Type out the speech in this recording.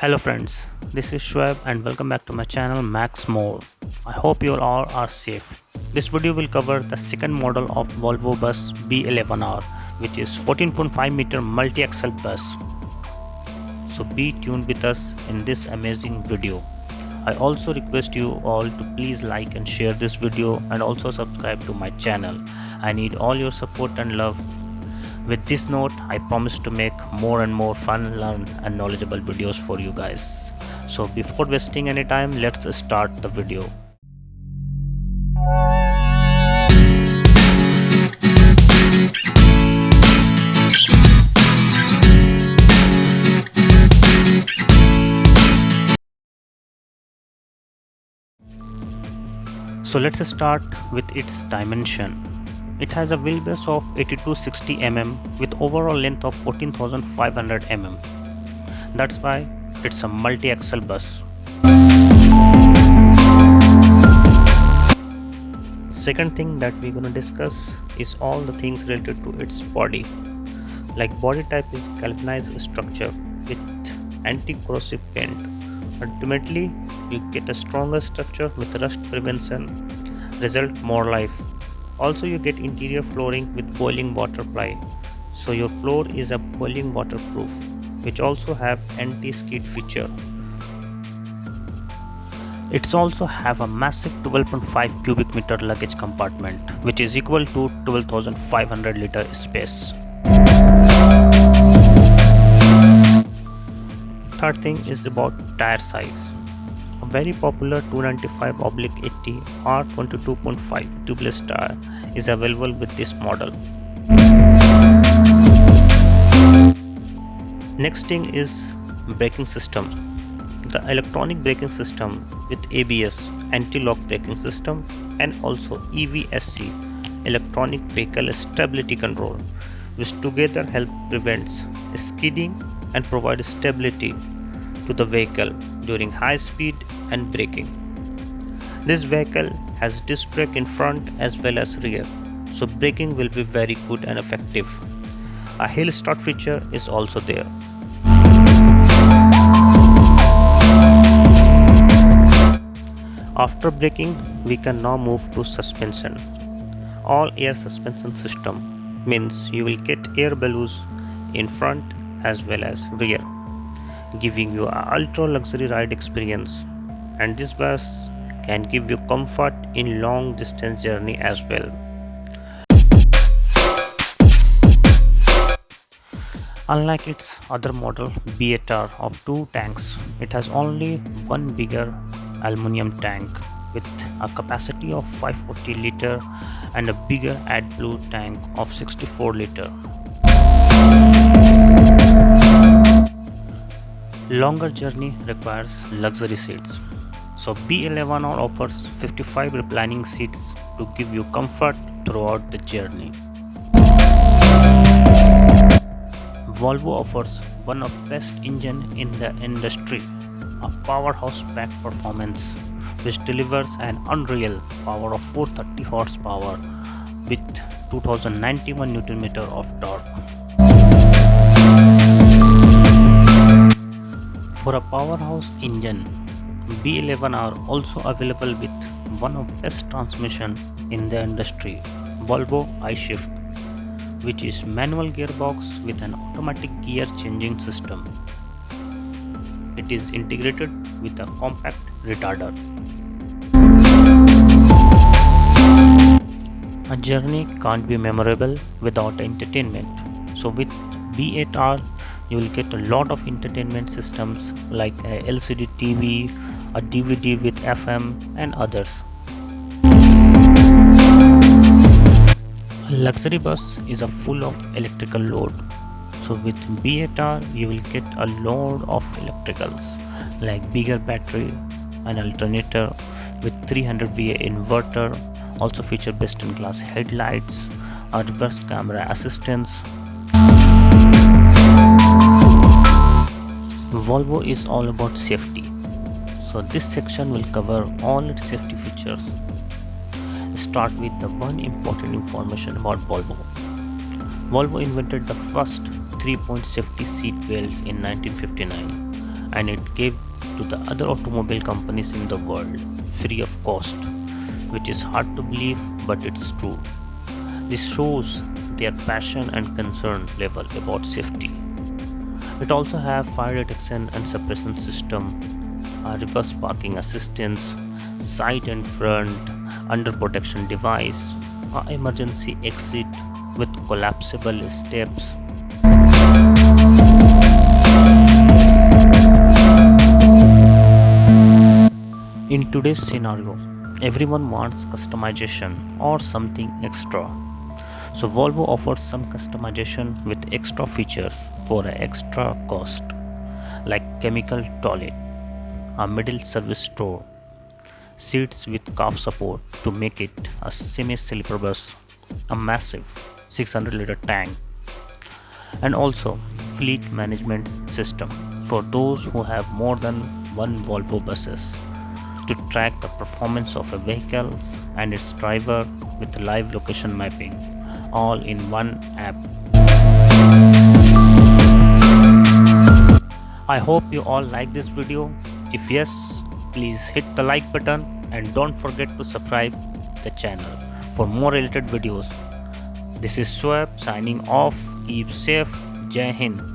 Hello friends, this is Shweb and welcome back to my channel Max More. I hope you all are safe. This video will cover the second model of Volvo bus B11R, which is 14.5 meter multi-axle bus. So be tuned with us in this amazing video. I also request you all to please like and share this video and also subscribe to my channel. I need all your support and love. With this note, I promise to make more and more fun, learn and knowledgeable videos for you guys. So before wasting any time, let's start the video. So let's start with its dimension. It has a wheelbase of 8260 mm with overall length of 14,500 mm. That's why it's a multi-axle bus. Second thing that we're gonna discuss is all the things related to its body. Like body type is galvanized structure with anti-corrosive paint. Ultimately, you get a stronger structure with rust prevention, result more life. Also, you get interior flooring with boiling water ply, so your floor is a boiling waterproof, which also have anti-skid feature. It's also have a massive 12.5 cubic meter luggage compartment, which is equal to 12,500 liter space. Third thing is about tire size. A very popular 295/80 R22.5 tubeless tire is available with this model. Next thing is braking system. The electronic braking system with ABS, anti-lock braking system, and also EVSC, electronic vehicle stability control, which together help prevents skidding and provide stability to the vehicle during high speed and braking. This vehicle has disc brake in front as well as rear, so braking will be very good and effective. A hill start feature is also there. After braking, we can now move to suspension. All air suspension system means you will get air balloons in front as well as rear, giving you an ultra luxury ride experience, and this bus can give you comfort in long distance journey as well. Unlike its other model B8R of two tanks, it has only one bigger aluminum tank with a capacity of 540 liter and a bigger AdBlue tank of 64 liter. Longer journey requires luxury seats. So B11R offers 55 reclining seats to give you comfort throughout the journey. Volvo offers one of best engine in the industry, a powerhouse packed performance which delivers an unreal power of 430 horsepower with 2091 Nm of torque. For a powerhouse engine, B11R also available with one of best transmission in the industry, Volvo iShift, which is manual gearbox with an automatic gear changing system. It is integrated with a compact retarder. A journey can't be memorable without entertainment. So with B8R, you will get a lot of entertainment systems like a LCD TV, a DVD with FM and others. A luxury bus is a full of electrical load. So with B8R, you will get a load of electricals like bigger battery, an alternator with 300 VA inverter, also feature best in class headlights, a reverse camera assistance. Volvo is all about safety, so this section will cover all its safety features. Start with the one important information about Volvo. Volvo invented the first 3-point safety seat belts in 1959 and it gave to the other automobile companies in the world free of cost, which is hard to believe, but it's true. This shows their passion and concern level about safety. It also have fire detection and suppression system, a reverse parking assistance, side and front under protection device, a emergency exit with collapsible steps. In today's scenario, everyone wants customization or something extra. So Volvo offers some customization with extra features for an extra cost, like chemical toilet, a middle service door, seats with calf support to make it a semi-sleeper bus, a massive 600-liter tank, and also fleet management system for those who have more than one Volvo buses to track the performance of a vehicle and its driver with live location mapping all in one app. I hope you all like this video. If yes, please hit the like button and don't forget to subscribe the channel for more related videos. This is Shoaib signing off. Keep safe. Jai Hind.